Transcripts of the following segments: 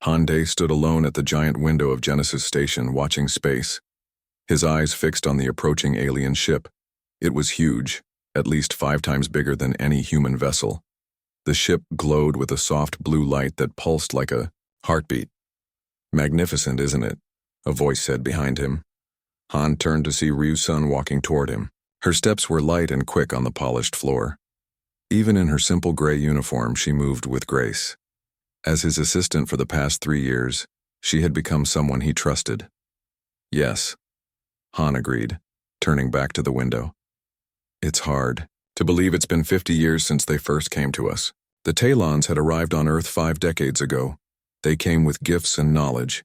Hyundai stood alone at the giant window of Genesis Station watching space, his eyes fixed on the approaching alien ship. It was huge, at least 5 times bigger than any human vessel. The ship glowed with a soft blue light that pulsed like a heartbeat. "Magnificent, isn't it?" a voice said behind him. Han turned to see Ryu-sun walking toward him. Her steps were light and quick on the polished floor. Even in her simple gray uniform, she moved with grace. As his assistant for the past 3 years, she had become someone he trusted. "Yes," Han agreed, turning back to the window. "It's hard to believe it's been 50 years since they first came to us. The Talons had arrived on Earth 5 decades ago. They came with gifts and knowledge.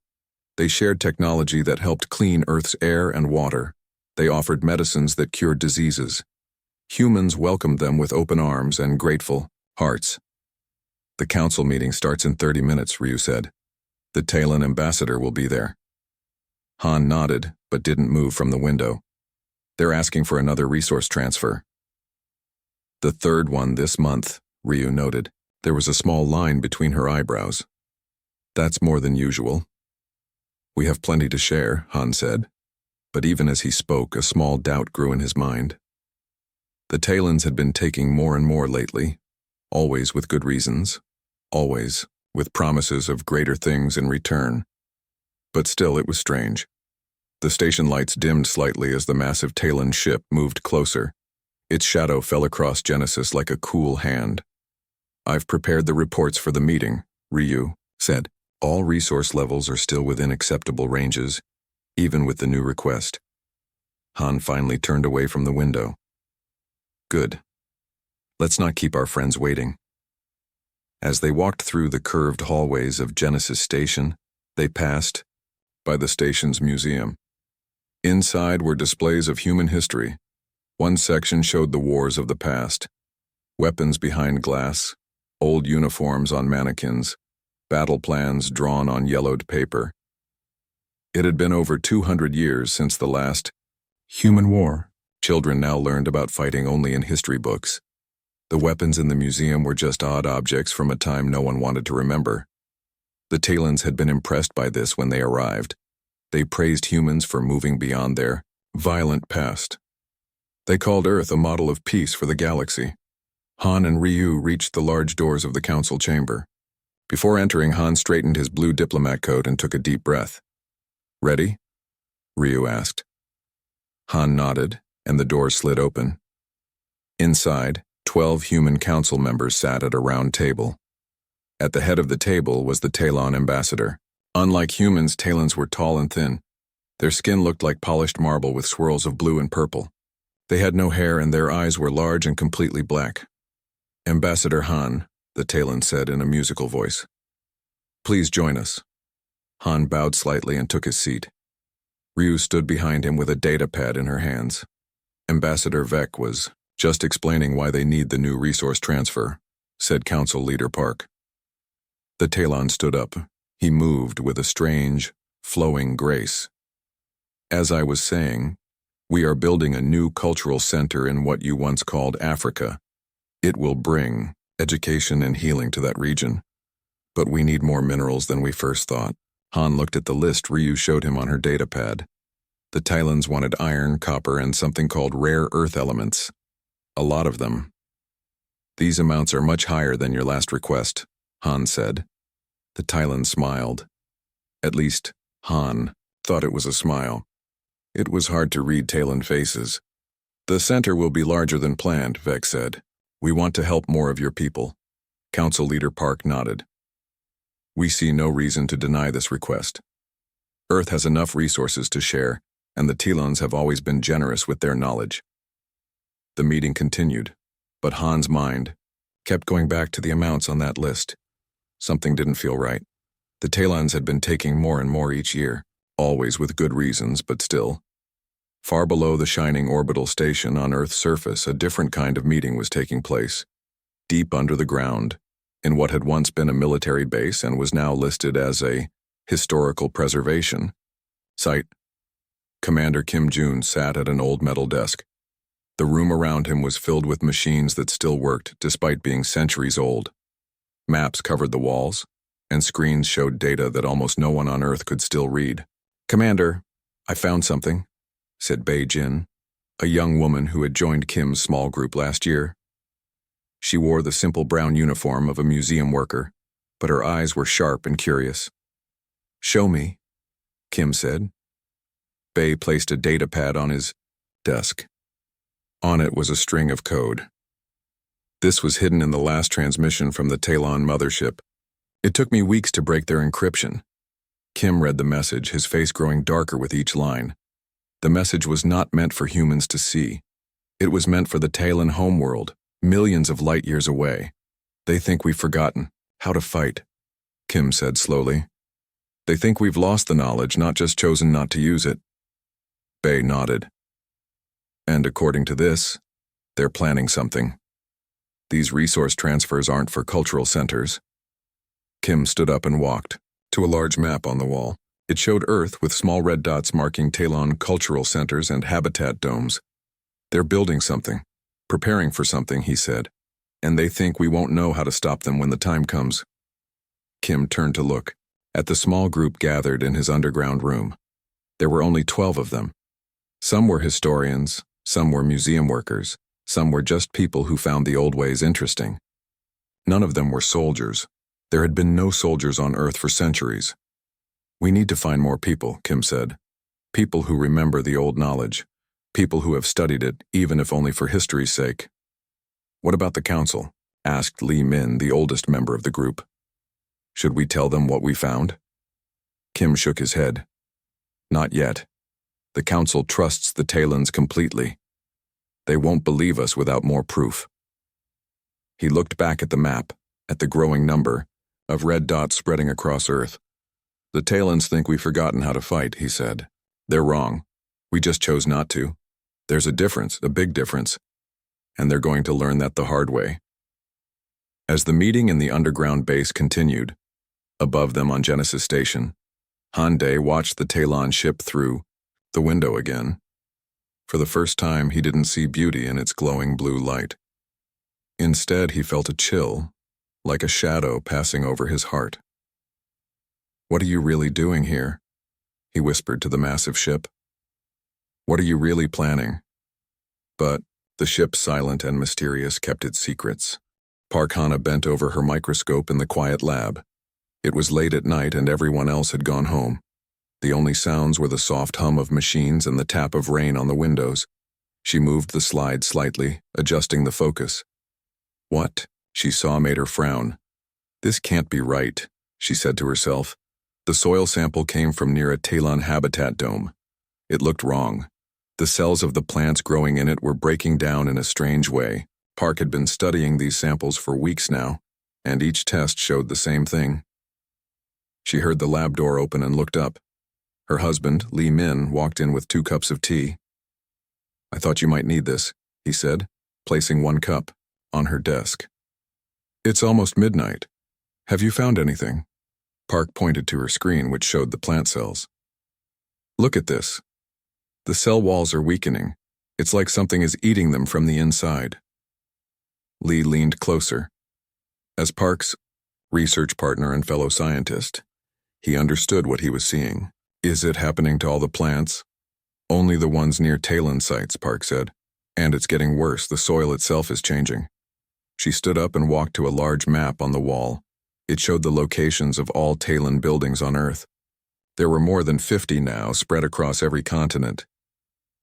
They shared technology that helped clean Earth's air and water. They offered medicines that cured diseases. Humans welcomed them with open arms and grateful hearts." "The council meeting starts in 30 minutes, Ryu said. "The Talon ambassador will be there." Han nodded, but didn't move from the window. "They're asking for another resource transfer." "The third one this month," Ryu noted. There was a small line between her eyebrows. "That's more than usual." "We have plenty to share," Han said. But even as he spoke, a small doubt grew in his mind. The Talons had been taking more and more lately, always with good reasons, always with promises of greater things in return. But still, it was strange. The station lights dimmed slightly as the massive Talon ship moved closer. Its shadow fell across Genesis like a cool hand. "I've prepared the reports for the meeting," Ryu said. "All resource levels are still within acceptable ranges, even with the new request." Han finally turned away from the window. "Good. Let's not keep our friends waiting." As they walked through the curved hallways of Genesis Station, they passed by the station's museum. Inside were displays of human history. One section showed the wars of the past, weapons behind glass, old uniforms on mannequins, battle plans drawn on yellowed paper. It had been over 200 years since the last human war. Children now learned about fighting only in history books. The weapons in the museum were just odd objects from a time no one wanted to remember. The Talons had been impressed by this when they arrived. They praised humans for moving beyond their violent past. They called Earth a model of peace for the galaxy. Han and Ryu reached the large doors of the council chamber. Before entering, Han straightened his blue diplomat coat and took a deep breath. "Ready?" Ryu asked. Han nodded, and the door slid open. Inside, 12 human council members sat at a round table. At the head of the table was the Talon ambassador. Unlike humans, Talons were tall and thin. Their skin looked like polished marble with swirls of blue and purple. They had no hair and their eyes were large and completely black. "Ambassador Han," the Talon said in a musical voice. "Please join us." Han bowed slightly and took his seat. Ryu stood behind him with a data pad in her hands. Ambassador Vec was just explaining why they need the new resource transfer, said Council Leader Park. The Talon stood up. He moved with a strange, flowing grace. "As I was saying, we are building a new cultural center in what you once called Africa. It will bring education and healing to that region. But we need more minerals than we first thought." Han looked at the list Ryu showed him on her data pad. The Talons wanted iron, copper, and something called rare earth elements. A lot of them. "These amounts are much higher than your last request," Han said. The Talon smiled. At least, Han thought it was a smile. It was hard to read Talon faces. "The center will be larger than planned," Vec said. "We want to help more of your people." Council Leader Park nodded. "We see no reason to deny this request. Earth has enough resources to share, and the Talons have always been generous with their knowledge." The meeting continued, but Han's mind kept going back to the amounts on that list. Something didn't feel right. The Talons had been taking more and more each year, always with good reasons, but still. Far below the shining orbital station on Earth's surface, a different kind of meeting was taking place. Deep under the ground, in what had once been a military base and was now listed as a historical preservation site. Commander Kim Jun sat at an old metal desk. The room around him was filled with machines that still worked despite being centuries old. Maps covered the walls, and screens showed data that almost no one on Earth could still read. "Commander, I found something," said Bei Jin, a young woman who had joined Kim's small group last year. She wore the simple brown uniform of a museum worker, but her eyes were sharp and curious. "Show me," Kim said. Bei placed a data pad on his desk. On it was a string of code. This was hidden in the last transmission from the Talon mothership. "It took me weeks to break their encryption." Kim read the message, his face growing darker with each line. The message was not meant for humans to see. It was meant for the Talon homeworld, millions of light years away. "They think we've forgotten how to fight," Kim said slowly. "They think we've lost the knowledge, not just chosen not to use it." Bei nodded. "And according to this, they're planning something. These resource transfers aren't for cultural centers." Kim stood up and walked to a large map on the wall. It showed Earth with small red dots marking Talon cultural centers and habitat domes. "They're building something, preparing for something," he said, "and they think we won't know how to stop them when the time comes." Kim turned to look at the small group gathered in his underground room. There were only 12 of them. Some were historians, some were museum workers, some were just people who found the old ways interesting. None of them were soldiers. There had been no soldiers on Earth for centuries. "We need to find more people," Kim said. "People who remember the old knowledge. People who have studied it, even if only for history's sake." "What about the council?" asked Li Min, the oldest member of the group. "Should we tell them what we found?" Kim shook his head. "Not yet. The council trusts the Talons completely. They won't believe us without more proof." He looked back at the map, at the growing number of red dots spreading across Earth. "The Talons think we've forgotten how to fight," he said. "They're wrong. We just chose not to. There's a difference, a big difference, and they're going to learn that the hard way." As the meeting in the underground base continued, above them on Genesis Station, Hyundai watched the Talon ship through the window again. For the first time, he didn't see beauty in its glowing blue light. Instead, he felt a chill, like a shadow passing over his heart. "What are you really doing here?" he whispered to the massive ship. "What are you really planning?" But the ship, silent and mysterious, kept its secrets. Park Hana bent over her microscope in the quiet lab. It was late at night and everyone else had gone home. The only sounds were the soft hum of machines and the tap of rain on the windows. She moved the slide slightly, adjusting the focus. What she saw made her frown. "This can't be right," she said to herself. The soil sample came from near a Talon habitat dome. It looked wrong. The cells of the plants growing in it were breaking down in a strange way. Park had been studying these samples for weeks now, and each test showed the same thing. She heard the lab door open and looked up. Her husband, Li Min, walked in with 2 cups of tea. "I thought you might need this," he said, placing 1 cup on her desk. "It's almost midnight. Have you found anything?" Park pointed to her screen, which showed the plant cells. "Look at this. The cell walls are weakening. It's like something is eating them from the inside." Lee leaned closer. As Park's research partner and fellow scientist, he understood what he was seeing. "Is it happening to all the plants?" "Only the ones near Talon sites," Park said. "And it's getting worse. The soil itself is changing." She stood up and walked to a large map on the wall. It showed the locations of all Talon buildings on Earth. There were more than 50 now, spread across every continent.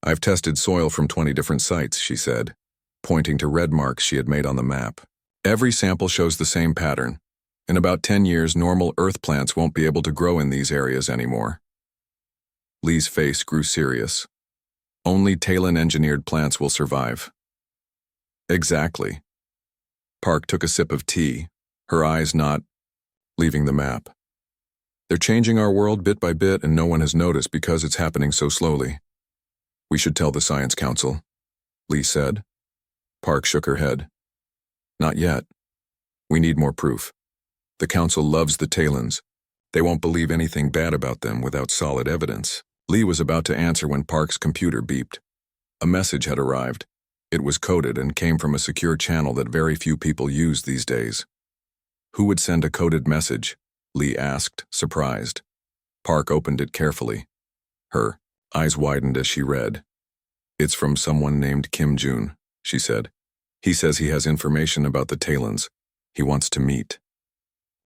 "I've tested soil from 20 different sites," she said, pointing to red marks she had made on the map. "Every sample shows the same pattern. In about 10 years, normal Earth plants won't be able to grow in these areas anymore." Lee's face grew serious. "Only Talon-engineered plants will survive." "Exactly." Park took a sip of tea, her eyes not leaving the map. "They're changing our world bit by bit, and no one has noticed because it's happening so slowly." "We should tell the Science Council," Lee said. Park shook her head. "Not yet. We need more proof. The Council loves the Talons. They won't believe anything bad about them without solid evidence." Lee was about to answer when Park's computer beeped. A message had arrived. It was coded and came from a secure channel that very few people use these days. Who would send a coded message? Lee asked, surprised. Park opened it carefully. Her eyes widened as she read. It's from someone named Kim Jun, she said. He says he has information about the Talons. He wants to meet.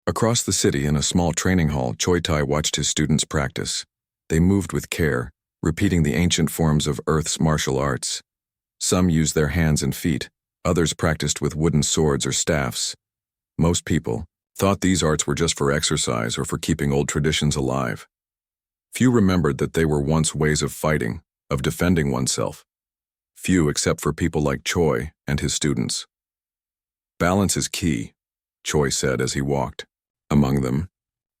Across the city, in a small training hall, Choi Tai watched his students practice. They moved with care, repeating the ancient forms of Earth's martial arts. Some used their hands and feet, others practiced with wooden swords or staffs. Most people thought these arts were just for exercise or for keeping old traditions alive. Few remembered that they were once ways of fighting, of defending oneself. Few except for people like Choi and his students. Balance is key, Choi said as he walked among them.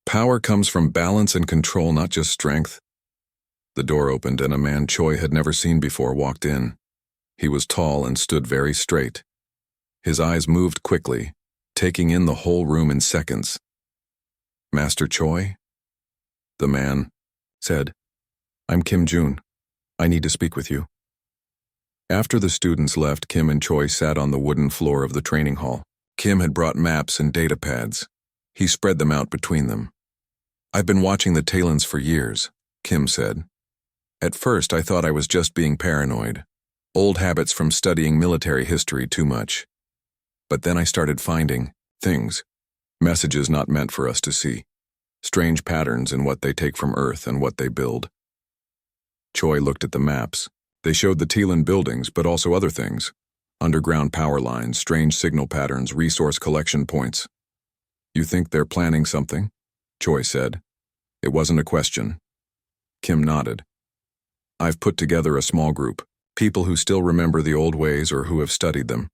Power comes from balance and control, not just strength. The door opened and a man Choi had never seen before walked in. He was tall and stood very straight. His eyes moved quickly, taking in the whole room in seconds. Master Choi? The man said, I'm Kim Jun. I need to speak with you. After the students left, Kim and Choi sat on the wooden floor of the training hall. Kim had brought maps and data pads. He spread them out between them. I've been watching the Talons for years, Kim said. At first, I thought I was just being paranoid. Old habits from studying military history too much. But then I started finding things, messages not meant for us to see, strange patterns in what they take from Earth and what they build. Choi looked at the maps. They showed the Talon buildings, but also other things. Underground power lines, strange signal patterns, resource collection points. You think they're planning something? Choi said. It wasn't a question. Kim nodded. I've put together a small group, people who still remember the old ways or who have studied them.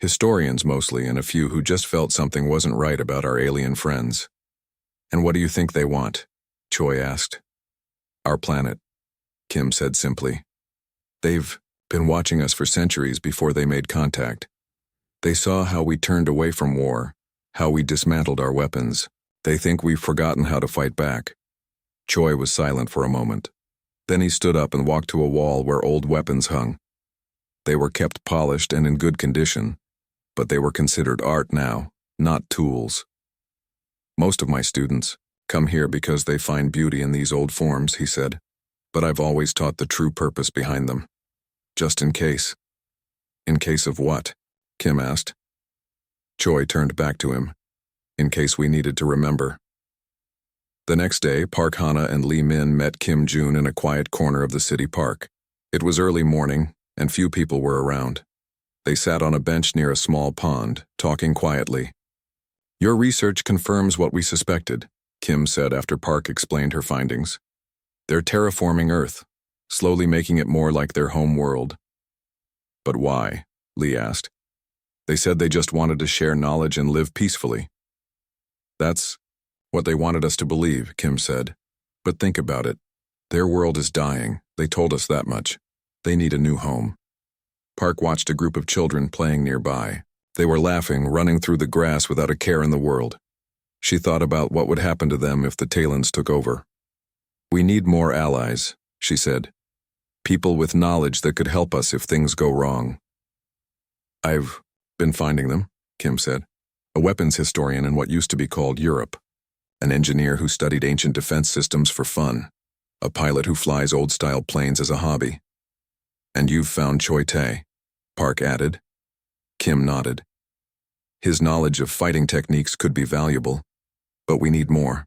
Historians mostly, and a few who just felt something wasn't right about our alien friends. And what do you think they want? Choi asked. Our planet, Kim said simply. They've been watching us for centuries before they made contact. They saw how we turned away from war, how we dismantled our weapons. They think we've forgotten how to fight back. Choi was silent for a moment. Then he stood up and walked to a wall where old weapons hung. They were kept polished and in good condition, but they were considered art now, not tools. Most of my students come here because they find beauty in these old forms, he said, but I've always taught the true purpose behind them. Just in case. In case of what? Kim asked. Choi turned back to him. In case we needed to remember. The next day, Park Hana and Lee Min met Kim Jun in a quiet corner of the city park. It was early morning, and few people were around. They sat on a bench near a small pond, talking quietly. Your research confirms what we suspected, Kim said after Park explained her findings. They're terraforming Earth, slowly making it more like their home world. But why? Lee asked. They said they just wanted to share knowledge and live peacefully. That's what they wanted us to believe, Kim said. But think about it. Their world is dying. They told us that much. They need a new home. Park watched a group of children playing nearby. They were laughing, running through the grass without a care in the world. She thought about what would happen to them if the Talons took over. We need more allies, she said. People with knowledge that could help us if things go wrong. I've been finding them, Kim said. A weapons historian in what used to be called Europe. An engineer who studied ancient defense systems for fun. A pilot who flies old-style planes as a hobby. And you've found Choi Tae, Park added. Kim nodded. His knowledge of fighting techniques could be valuable, but we need more.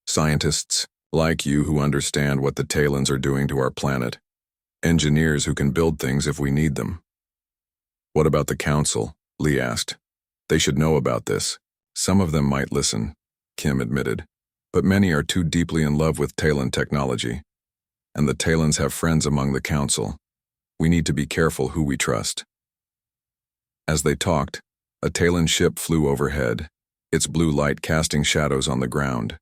Scientists, like you, who understand what the Talons are doing to our planet. Engineers who can build things if we need them. What about the Council? Lee asked. They should know about this. Some of them might listen, Kim admitted, but many are too deeply in love with Talon technology. And the Talons have friends among the Council. We need to be careful who we trust. As they talked, a Talon ship flew overhead, its blue light casting shadows on the ground.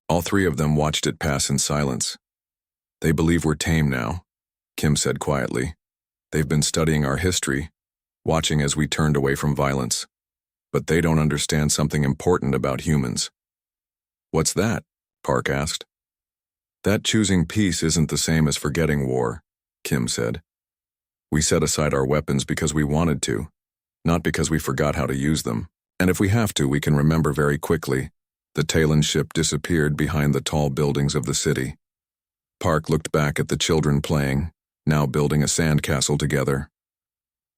All three of them watched it pass in silence. They believe we're tame now, Kim said quietly. They've been studying our history, watching as we turned away from violence. But they don't understand something important about humans. What's that? Park asked. That choosing peace isn't the same as forgetting war, Kim said. We set aside our weapons because we wanted to, not because we forgot how to use them. And if we have to, we can remember very quickly. The Talon ship disappeared behind the tall buildings of the city. Park looked back at the children playing, now building a sandcastle together.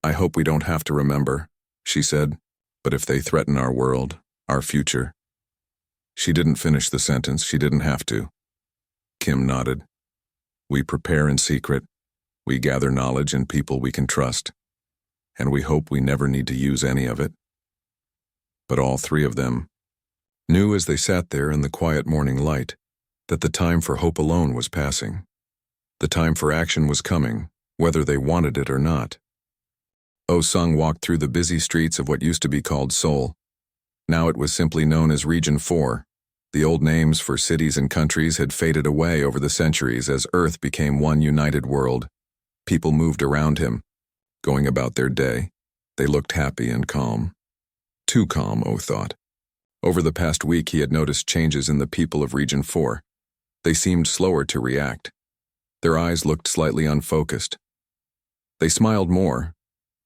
"I hope we don't have to remember," she said, "but if they threaten our world, our future." She didn't finish the sentence, she didn't have to. Kim nodded. "We prepare in secret, we gather knowledge and people we can trust, and we hope we never need to use any of it." But all three of them knew as they sat there in the quiet morning light that the time for hope alone was passing. The time for action was coming, whether they wanted it or not. Oh-Sung walked through the busy streets of what used to be called Seoul. Now it was simply known as Region 4. The old names for cities and countries had faded away over the centuries as Earth became one united world. People moved around him, going about their day. They looked happy and calm. Too calm, Oh thought. Over the past week he had noticed changes in the people of Region 4. They seemed slower to react. Their eyes looked slightly unfocused. They smiled more,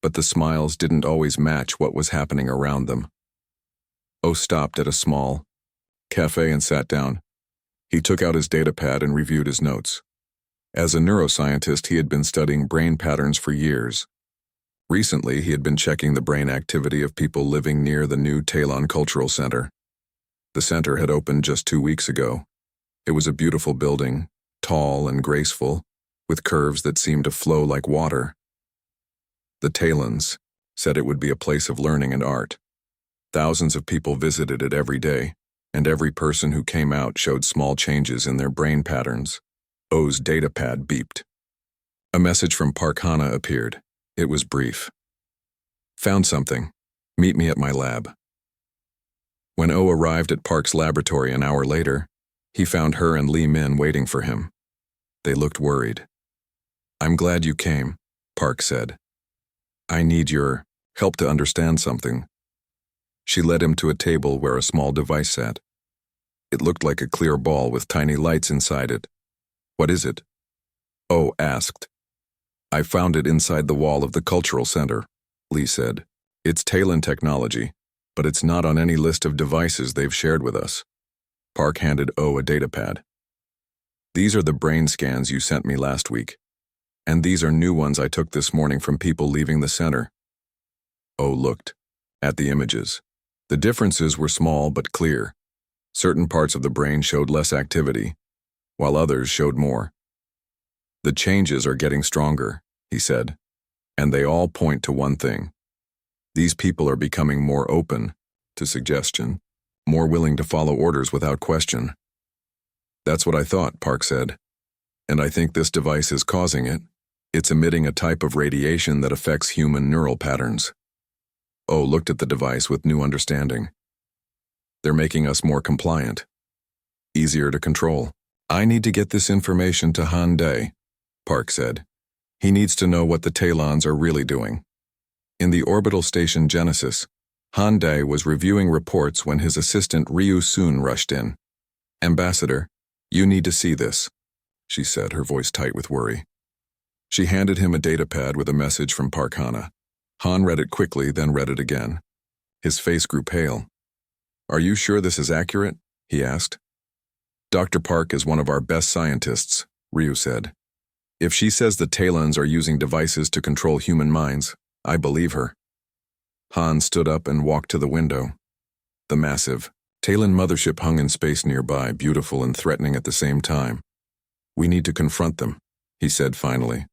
but the smiles didn't always match what was happening around them. Oh stopped at a small cafe and sat down. He took out his data pad and reviewed his notes. As a neuroscientist, he had been studying brain patterns for years. Recently, he had been checking the brain activity of people living near the new Talon Cultural Center. The center had opened just 2 weeks ago. It was a beautiful building, tall and graceful, with curves that seemed to flow like water. The Talons said it would be a place of learning and art. Thousands of people visited it every day, and every person who came out showed small changes in their brain patterns. O's data pad beeped. A message from Park Hana appeared. It was brief. "Found something. Meet me at my lab." When O arrived at Park's laboratory an hour later, he found her and Lee Min waiting for him. They looked worried. "I'm glad you came," Park said. "I need your help to understand something." She led him to a table where a small device sat. It looked like a clear ball with tiny lights inside it. "What is it?" O asked. "I found it inside the wall of the cultural center," Lee said. "It's Talon technology, but it's not on any list of devices they've shared with us." Park handed O a data pad. "These are the brain scans you sent me last week, and these are new ones I took this morning from people leaving the center." O looked at the images. The differences were small but clear. Certain parts of the brain showed less activity, while others showed more. "The changes are getting stronger," he said, "and they all point to one thing. These people are becoming more open to suggestion, more willing to follow orders without question." "That's what I thought," Park said. "And I think this device is causing it. It's emitting a type of radiation that affects human neural patterns." O looked at the device with new understanding. "They're making us more compliant, easier to control." "I need to get this information to Han Dae," Park said. "He needs to know what the Talons are really doing." In the orbital station Genesis, Han Dae was reviewing reports when his assistant Ryu Soon rushed in. "Ambassador, you need to see this," she said, her voice tight with worry. She handed him a data pad with a message from Park Hana. Han read it quickly, then read it again. His face grew pale. "Are you sure this is accurate?" he asked. "Dr. Park is one of our best scientists," Ryu said. "If she says the Talons are using devices to control human minds, I believe her." Han stood up and walked to the window. The massive Talon mothership hung in space nearby, beautiful and threatening at the same time. "We need to confront them," he said finally.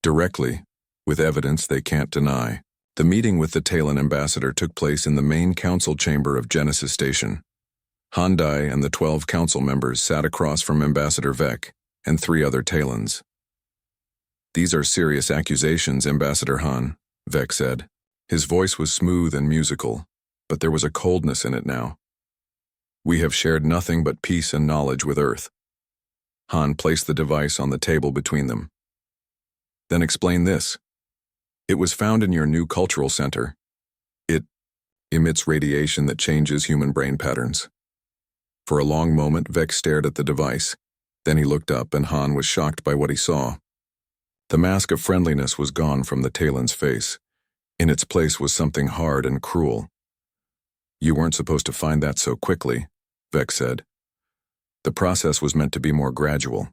"Directly, with evidence they can't deny." The meeting with the Talon ambassador took place in the main council chamber of Genesis Station. Han Dae and the 12 council members sat across from Ambassador Vec and 3 other Talons. "These are serious accusations, Ambassador Han," Vec said. His voice was smooth and musical, but there was a coldness in it now. "We have shared nothing but peace and knowledge with Earth." Han placed the device on the table between them. "Then explain this. It was found in your new cultural center. It emits radiation that changes human brain patterns." For a long moment, Vec stared at the device. Then he looked up, and Han was shocked by what he saw. The mask of friendliness was gone from the Talon's face. In its place was something hard and cruel. "You weren't supposed to find that so quickly," Vex said. The process was meant to be more gradual.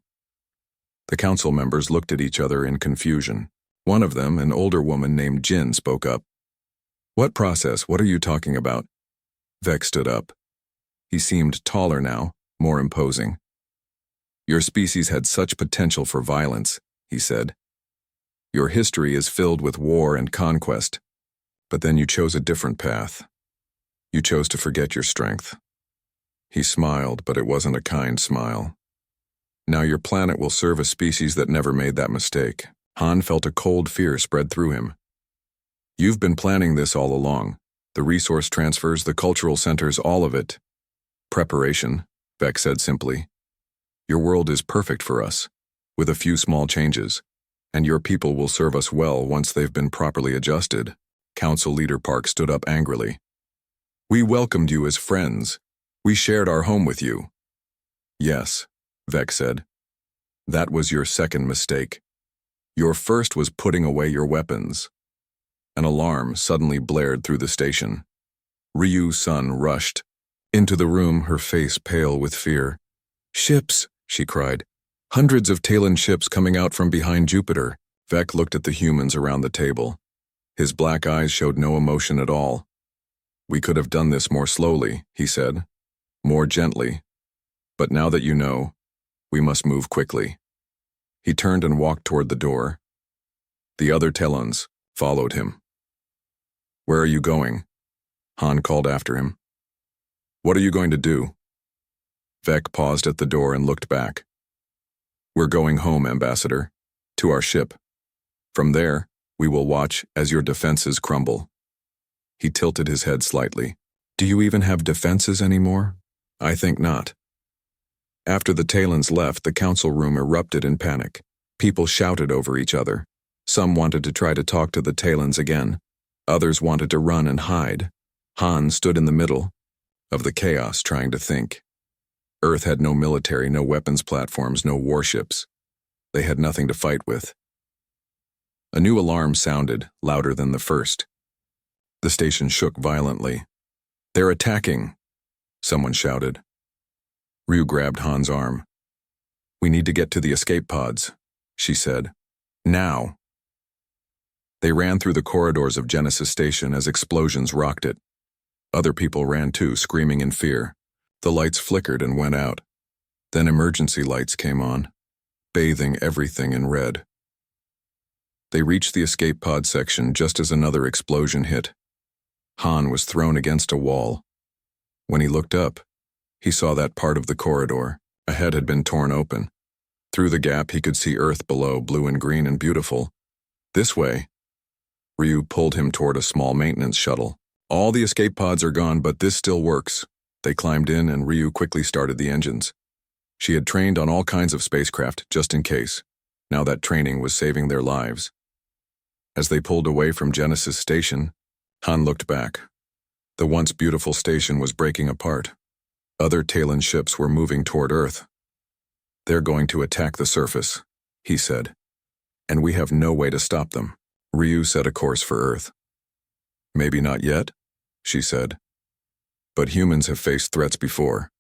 The council members looked at each other in confusion. One of them, an older woman named Jin, spoke up. What process? What are you talking about? Vex stood up. He seemed taller now, more imposing. Your species had such potential for violence, he said. Your history is filled with war and conquest, but then you chose a different path. You chose to forget your strength. He smiled, but it wasn't a kind smile. Now your planet will serve a species that never made that mistake. Han felt a cold fear spread through him. You've been planning this all along. The resource transfers, the cultural centers, all of it. Preparation, Vex said simply. Your world is perfect for us, with a few small changes, and your people will serve us well once they've been properly adjusted. Council Leader Park stood up angrily. We welcomed you as friends. We shared our home with you. Yes, Vex said. That was your second mistake. Your first was putting away your weapons. An alarm suddenly blared through the station. Ryu-san rushed into the room, her face pale with fear. Ships, she cried. Hundreds of Talon ships coming out from behind Jupiter. Vex looked at the humans around the table. His black eyes showed no emotion at all. We could have done this more slowly, he said. More gently. But now that you know, we must move quickly. He turned and walked toward the door. The other Talons followed him. Where are you going? Han called after him. What are you going to do? Vex paused at the door and looked back. We're going home, Ambassador, to our ship. From there, we will watch as your defenses crumble. He tilted his head slightly. Do you even have defenses anymore? I think not. After the Talons left, the council room erupted in panic. People shouted over each other. Some wanted to try to talk to the Talons again. Others wanted to run and hide. Han stood in the middle of the chaos, trying to think. Earth had no military, no weapons platforms, no warships. They had nothing to fight with. A new alarm sounded, louder than the first. The station shook violently. They're attacking, someone shouted. Ryu grabbed Han's arm. We need to get to the escape pods, she said. Now. They ran through the corridors of Genesis Station as explosions rocked it. Other people ran too, screaming in fear. The lights flickered and went out. Then emergency lights came on, bathing everything in red. They reached the escape pod section just as another explosion hit. Han was thrown against a wall. When he looked up, he saw that part of the corridor. A head had been torn open. Through the gap, he could see Earth below, blue and green and beautiful. This way. Ryu pulled him toward a small maintenance shuttle. All the escape pods are gone, but this still works. They climbed in and Ryu quickly started the engines. She had trained on all kinds of spacecraft, just in case. Now that training was saving their lives. As they pulled away from Genesis Station, Han looked back. The once beautiful station was breaking apart. Other Talon ships were moving toward Earth. They're going to attack the surface, he said. And we have no way to stop them. Ryu set a course for Earth. Maybe not yet, she said. But humans have faced threats before.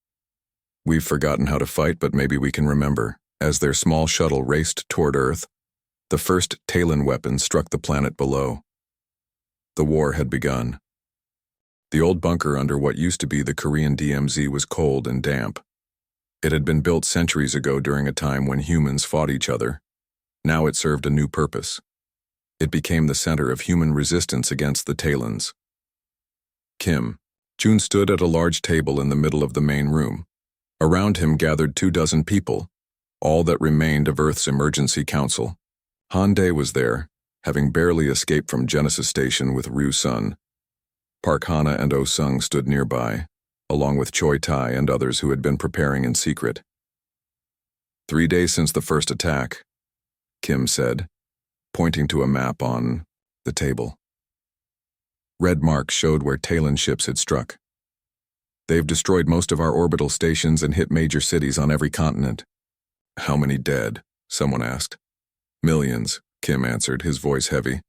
We've forgotten how to fight, but maybe we can remember. As their small shuttle raced toward Earth, the first Talon weapon struck the planet below. The war had begun. The old bunker under what used to be the Korean DMZ was cold and damp. It had been built centuries ago during a time when humans fought each other. Now it served a new purpose. It became the center of human resistance against the Talons. Jun stood at a large table in the middle of the main room. Around him gathered 24 people, all that remained of Earth's emergency council. Han Dae was there, having barely escaped from Genesis Station with Ryu-sun. Park Hana and Oh Sung stood nearby, along with Choi Tai and others who had been preparing in secret. 3 days since the first attack, Kim said, pointing to a map on the table. Red marks showed where Talon ships had struck. They've destroyed most of our orbital stations and hit major cities on every continent. How many dead? Someone asked. Millions, Kim answered, his voice heavy.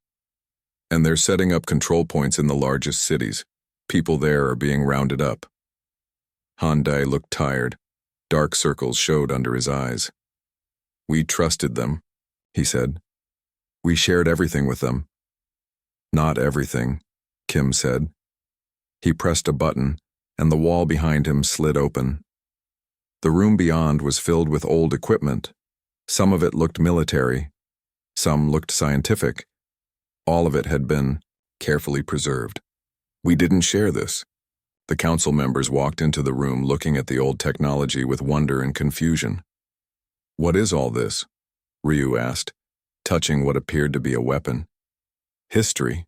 And they're setting up control points in the largest cities. People there are being rounded up. Hyundai looked tired. Dark circles showed under his eyes. We trusted them, he said. We shared everything with them. Not everything, Kim said. He pressed a button, and the wall behind him slid open. The room beyond was filled with old equipment. Some of it looked military. Some looked scientific. All of it had been carefully preserved. We didn't share this. The council members walked into the room looking at the old technology with wonder and confusion. What is all this? Ryu asked, touching what appeared to be a weapon. History,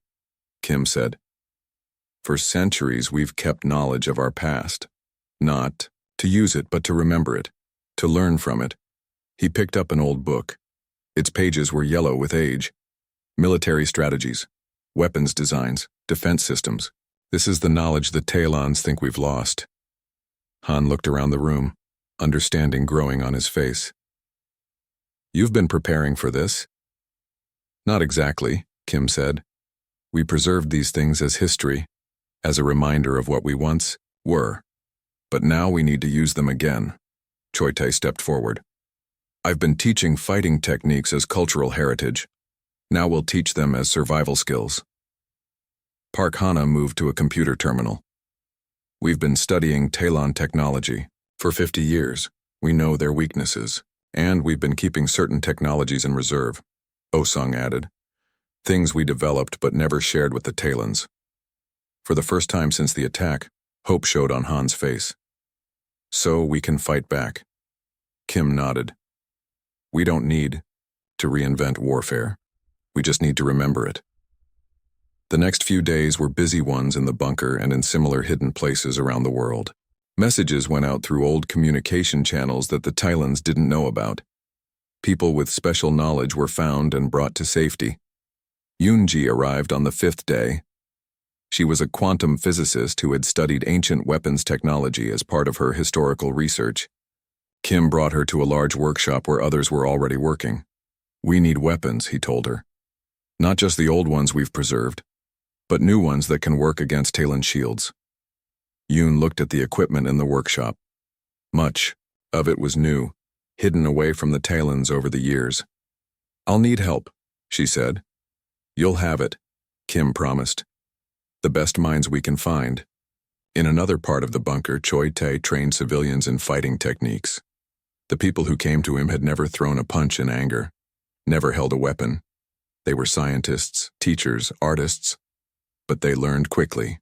Kim said. For centuries we've kept knowledge of our past. Not to use it, but to remember it, to learn from it. He picked up an old book. Its pages were yellow with age. Military strategies, weapons designs, defense systems. This is the knowledge the Talons think we've lost. Han looked around the room, understanding growing on his face. You've been preparing for this? Not exactly, Kim said. We preserved these things as history, as a reminder of what we once were. But now we need to use them again. Choi-tae stepped forward. I've been teaching fighting techniques as cultural heritage. Now we'll teach them as survival skills. Park Hana moved to a computer terminal. We've been studying Talon technology. For 50 years, we know their weaknesses, and we've been keeping certain technologies in reserve, Oh-sung added. Things we developed but never shared with the Talons. For the first time since the attack, hope showed on Han's face. So we can fight back. Kim nodded. We don't need to reinvent warfare. We just need to remember it. The next few days were busy ones in the bunker and in similar hidden places around the world. Messages went out through old communication channels that the Talons didn't know about. People with special knowledge were found and brought to safety. Yoon-ji arrived on the 5th day. She was a quantum physicist who had studied ancient weapons technology as part of her historical research. Kim brought her to a large workshop where others were already working. We need weapons, he told her. Not just the old ones we've preserved, but new ones that can work against Talon shields. Yoon looked at the equipment in the workshop. Much of it was new, hidden away from the Talons over the years. I'll need help, she said. You'll have it, Kim promised. The best minds we can find. In another part of the bunker, Choi-tae trained civilians in fighting techniques. The people who came to him had never thrown a punch in anger, never held a weapon. They were scientists, teachers, artists, but they learned quickly.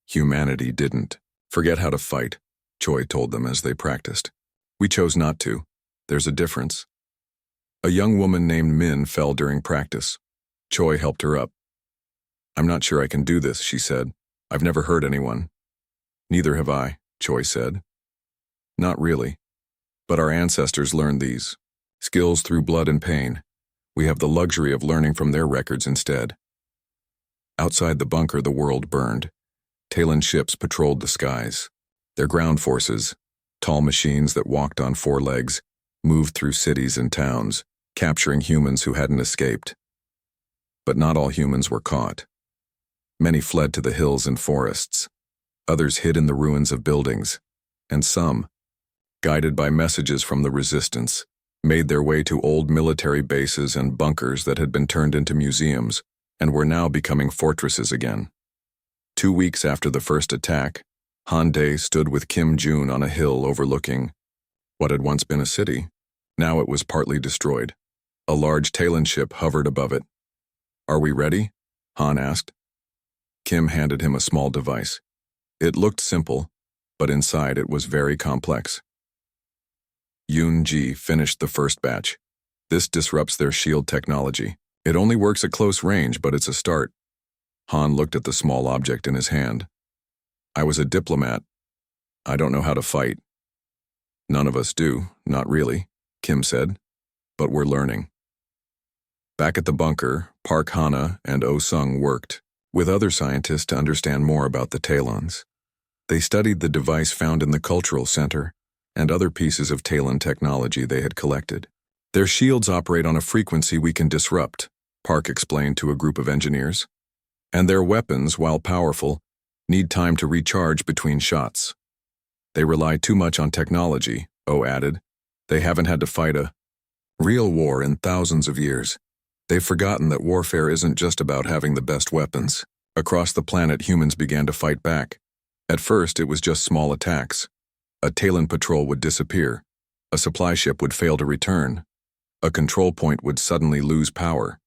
Humanity didn't. Forget how to fight, Choi told them as they practiced. We chose not to. There's a difference. A young woman named Min fell during practice. Choi helped her up. I'm not sure I can do this, she said. I've never hurt anyone. Neither have I, Choi said. Not really. But our ancestors learned these skills through blood and pain. We have the luxury of learning from their records instead. Outside the bunker, the world burned. Talon ships patrolled the skies. Their ground forces, tall machines that walked on 4 legs, moved through cities and towns, capturing humans who hadn't escaped. But not all humans were caught. Many fled to the hills and forests. Others hid in the ruins of buildings. And some, guided by messages from the resistance, made their way to old military bases and bunkers that had been turned into museums and were now becoming fortresses again. 2 weeks after the first attack, Hyundai stood with Kim Jun on a hill overlooking what had once been a city. Now it was partly destroyed. A large Talon ship hovered above it. Are we ready? Han asked. Kim handed him a small device. It looked simple, but inside it was very complex. Yoon-ji finished the first batch. This disrupts their shield technology. It only works at close range, but it's a start. Han looked at the small object in his hand. I was a diplomat. I don't know how to fight. None of us do, not really, Kim said, but we're learning. Back at the bunker, Park Hana and Oh-sung worked with other scientists to understand more about the Talons. They studied the device found in the cultural center and other pieces of Talon technology they had collected. Their shields operate on a frequency we can disrupt, Park explained to a group of engineers. And their weapons, while powerful, need time to recharge between shots. They rely too much on technology, O added. They haven't had to fight a real war in thousands of years. They've forgotten that warfare isn't just about having the best weapons. Across the planet, humans began to fight back. At first, it was just small attacks. A Talon patrol would disappear. A supply ship would fail to return. A control point would suddenly lose power.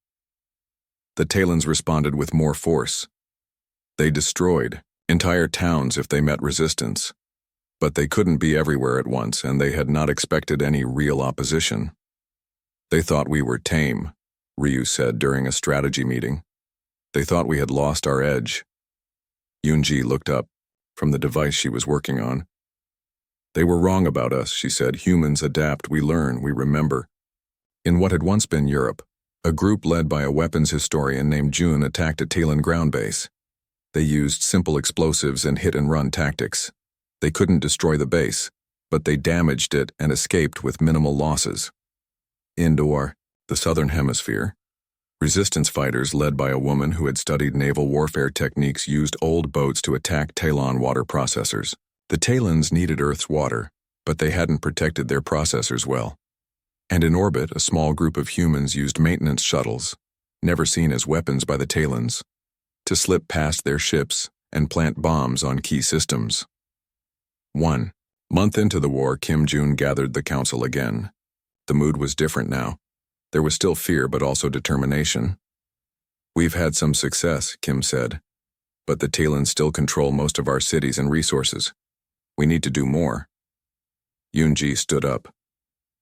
The Talons responded with more force. They destroyed entire towns if they met resistance. But they couldn't be everywhere at once, and they had not expected any real opposition. They thought we were tame, Ryu said during a strategy meeting. They thought we had lost our edge. Yoonji looked up from the device she was working on. They were wrong about us, she said. Humans adapt, we learn, we remember. In what had once been Europe, a group led by a weapons historian named Jun attacked a Talon ground base. They used simple explosives and hit-and-run tactics. They couldn't destroy the base, but they damaged it and escaped with minimal losses. Indoor, the southern hemisphere, resistance fighters led by a woman who had studied naval warfare techniques used old boats to attack Talon water processors. The Talons needed Earth's water, but they hadn't protected their processors well. And in orbit, a small group of humans used maintenance shuttles, never seen as weapons by the Talons, to slip past their ships and plant bombs on key systems. 1 month into the war, Kim Jun gathered the council again. The mood was different now. There was still fear, but also determination. We've had some success, Kim said, but the Talons still control most of our cities and resources. We need to do more. Yoonji stood up.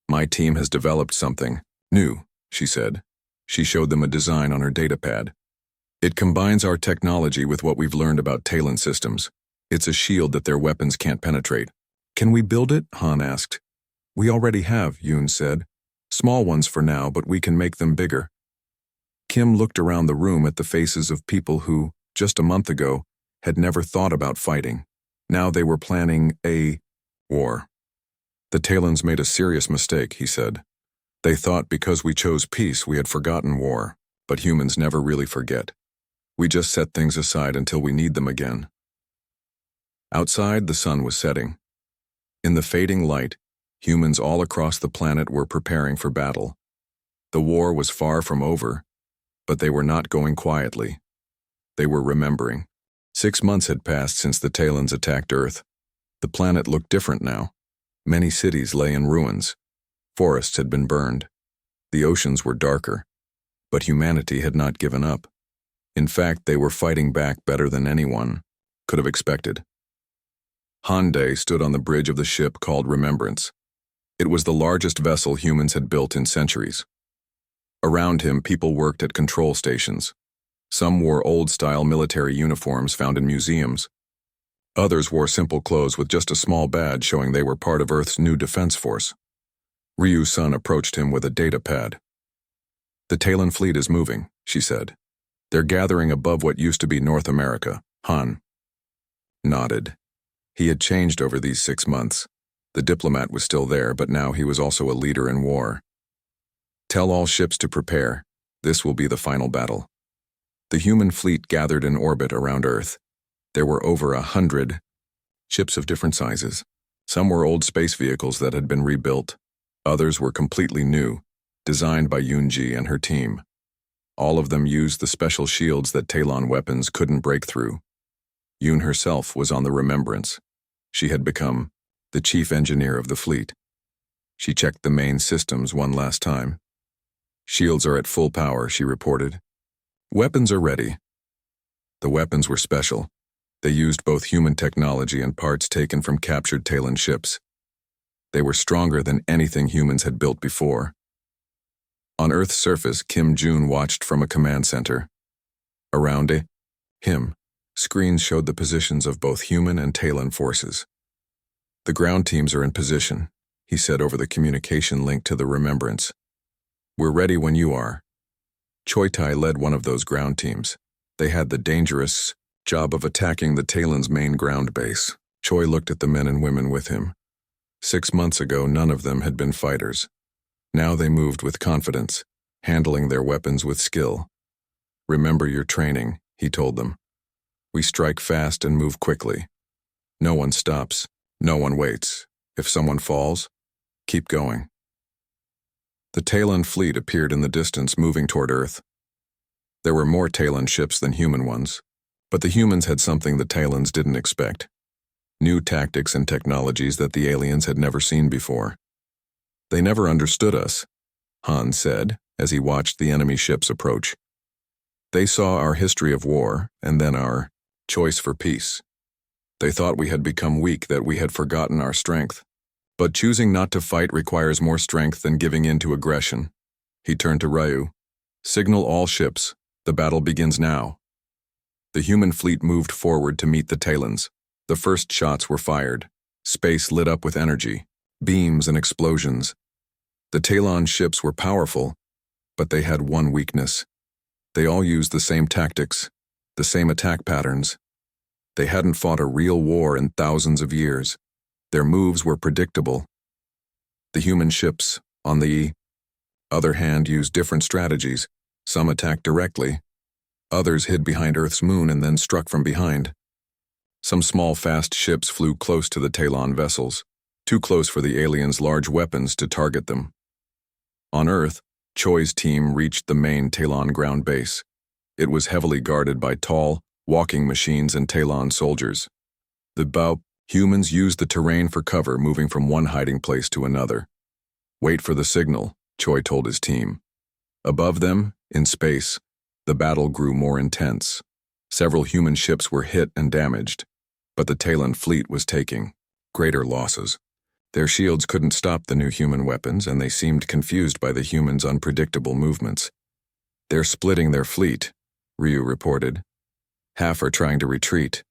My team has developed something new, she said. She showed them a design on her datapad. It combines our technology with what we've learned about Talon systems. It's a shield that their weapons can't penetrate. Can we build it? Han asked. We already have, Yoon said. Small ones for now, but we can make them bigger. Kim looked around the room at the faces of people who, just a month ago, had never thought about fighting. Now they were planning a war. The Talons made a serious mistake, he said. They thought because we chose peace we had forgotten war, but humans never really forget. We just set things aside until we need them again. Outside, the sun was setting. In the fading light, humans all across the planet were preparing for battle. The war was far from over, but they were not going quietly. They were remembering. 6 months had passed since the Talons attacked Earth. The planet looked different now. Many cities lay in ruins. Forests had been burned. The oceans were darker. But humanity had not given up. In fact, they were fighting back better than anyone could have expected. Hyundai stood on the bridge of the ship called Remembrance. It was the largest vessel humans had built in centuries. Around him, people worked at control stations. Some wore old-style military uniforms found in museums. Others wore simple clothes with just a small badge showing they were part of Earth's new defense force. Ryu-san approached him with a data pad. The Talon fleet is moving, she said. They're gathering above what used to be North America. Han nodded. He had changed over these 6 months. The diplomat was still there, but now he was also a leader in war. Tell all ships to prepare. This will be the final battle. The human fleet gathered in orbit around Earth. There were over 100 ships of different sizes. Some were old space vehicles that had been rebuilt. Others were completely new, designed by Yoonji and her team. All of them used the special shields that Talon weapons couldn't break through. Yoon herself was on the Remembrance. She had become the chief engineer of the fleet. She checked the main systems one last time. Shields are at full power, she reported. Weapons are ready. The weapons were special. They used both human technology and parts taken from captured Talon ships. They were stronger than anything humans had built before. On Earth's surface, Kim Jun watched from a command center. Around him, screens showed the positions of both human and Talon forces. The ground teams are in position, he said over the communication link to the Remembrance. We're ready when you are. Choi Tai led one of those ground teams. They had the dangerous job of attacking the Talon's main ground base. Choi looked at the men and women with him. 6 months ago, none of them had been fighters. Now they moved with confidence, handling their weapons with skill. Remember your training, he told them. We strike fast and move quickly. No one stops. No one waits. If someone falls, keep going. The Talon fleet appeared in the distance, moving toward Earth. There were more Talon ships than human ones, but the humans had something the Talons didn't expect. New tactics and technologies that the aliens had never seen before. They never understood us, Han said as he watched the enemy ships approach. They saw our history of war and then our choice for peace. They thought we had become weak, that we had forgotten our strength. But choosing not to fight requires more strength than giving in to aggression. He turned to Ryu. Signal all ships. The battle begins now. The human fleet moved forward to meet the Talons. The first shots were fired. Space lit up with energy, beams and explosions. The Talon ships were powerful, but they had one weakness. They all used the same tactics, the same attack patterns. They hadn't fought a real war in thousands of years. Their moves were predictable. The human ships, on the other hand, used different strategies. Some attacked directly. Others hid behind Earth's moon and then struck from behind. Some small, fast ships flew close to the Talon vessels, too close for the aliens' large weapons to target them. On Earth, Choi's team reached the main Talon ground base. It was heavily guarded by tall, walking machines and Talon soldiers. The humans used the terrain for cover, moving from one hiding place to another. Wait for the signal, Choi told his team. Above them, in space, the battle grew more intense. Several human ships were hit and damaged, but the Talon fleet was taking greater losses. Their shields couldn't stop the new human weapons, and they seemed confused by the humans' unpredictable movements. They're splitting their fleet, Ryu reported. Half are trying to retreat.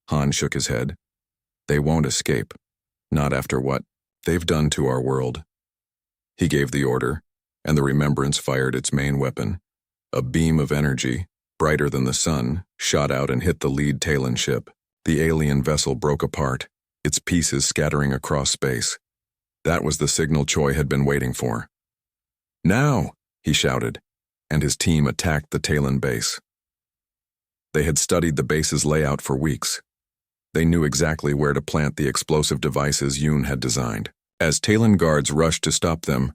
Han shook his head. They won't escape, not after what they've done to our world. He gave the order, and the Remembrance fired its main weapon. A beam of energy, brighter than the sun, shot out and hit the lead Talon ship. The alien vessel broke apart, its pieces scattering across space. That was the signal Choi had been waiting for. Now, he shouted, and his team attacked the Talon base. They had studied the base's layout for weeks. They knew exactly where to plant the explosive devices Yoon had designed. As Talon guards rushed to stop them,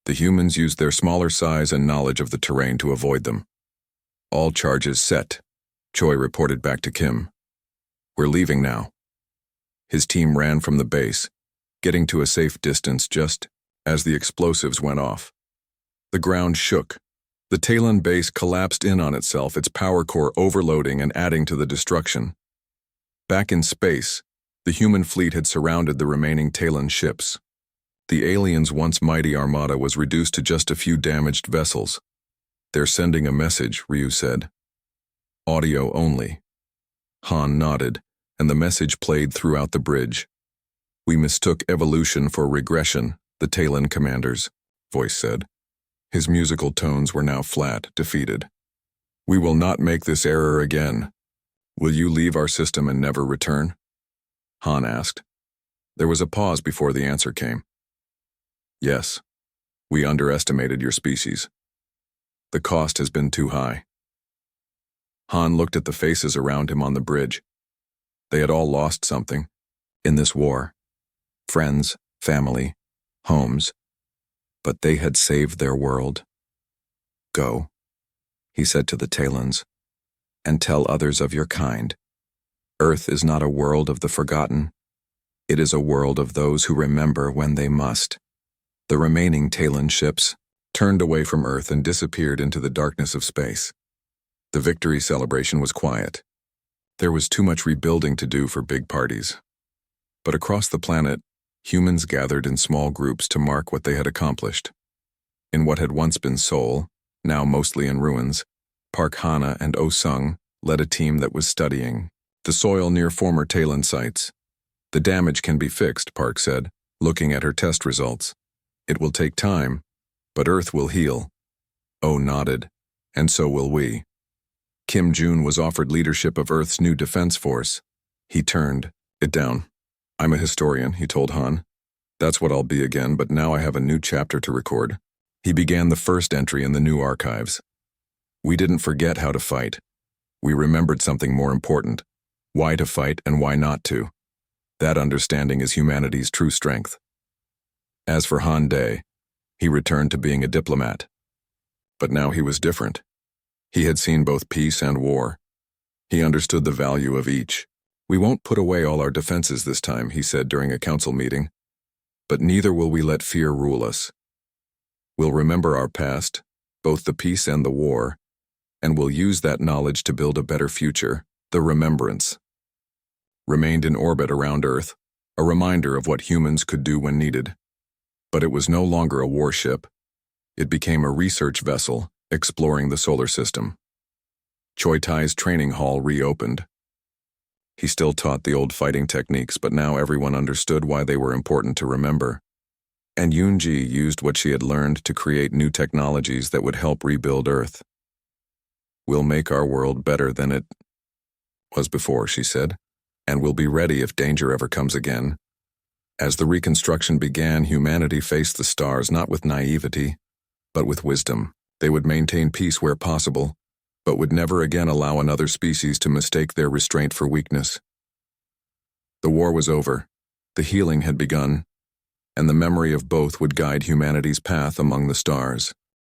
the humans used their smaller size and knowledge of the terrain to avoid them. All charges set, Choi reported back to Kim. We're leaving now. His team ran from the base, getting to a safe distance just as the explosives went off. The ground shook. The Talon base collapsed in on itself, its power core overloading and adding to the destruction. Back in space, the human fleet had surrounded the remaining Talon ships. The aliens' once mighty armada was reduced to just a few damaged vessels. They're sending a message, Ryu said. Audio only. Han nodded, and the message played throughout the bridge. We mistook evolution for regression, the Talon commander's voice said. His musical tones were now flat, defeated. We will not make this error again. Will you leave our system and never return? Han asked. There was a pause before the answer came. Yes. We underestimated your species. The cost has been too high. Han looked at the faces around him on the bridge. They had all lost something in this war. Friends, family, homes. But they had saved their world. Go, he said to the Talons, and tell others of your kind. Earth is not a world of the forgotten. It is a world of those who remember when they must. The remaining Talon ships turned away from Earth and disappeared into the darkness of space. The victory celebration was quiet. There was too much rebuilding to do for big parties. But across the planet, humans gathered in small groups to mark what they had accomplished. In what had once been Seoul, now mostly in ruins, Park Hana and Oh Sung led a team that was studying the soil near former Talon sites. The damage can be fixed, Park said, looking at her test results. It will take time, but Earth will heal. Oh nodded, and so will we. Kim Jun was offered leadership of Earth's new defense force. He turned it down. I'm a historian, he told Han. That's what I'll be again, but now I have a new chapter to record. He began the first entry in the new archives. We didn't forget how to fight. We remembered something more important: why to fight and why not to. That understanding is humanity's true strength. As for Han Day, he returned to being a diplomat. But now he was different. He had seen both peace and war. He understood the value of each. "We won't put away all our defenses this time," he said during a council meeting. "But neither will we let fear rule us. We'll remember our past, both the peace and the war, and we'll use that knowledge to build a better future." The Remembrance remained in orbit around Earth, a reminder of what humans could do when needed. But it was no longer a warship. It became a research vessel exploring the solar system. Choi Tai's training hall reopened. He still taught the old fighting techniques, but now everyone understood why they were important to remember. And Yoonji used what she had learned to create new technologies that would help rebuild Earth. "We'll make our world better than it was before," she said, "and we'll be ready if danger ever comes again." As the reconstruction began, humanity faced the stars not with naivety, but with wisdom. They would maintain peace where possible, but would never again allow another species to mistake their restraint for weakness. The war was over, the healing had begun, and the memory of both would guide humanity's path among the stars.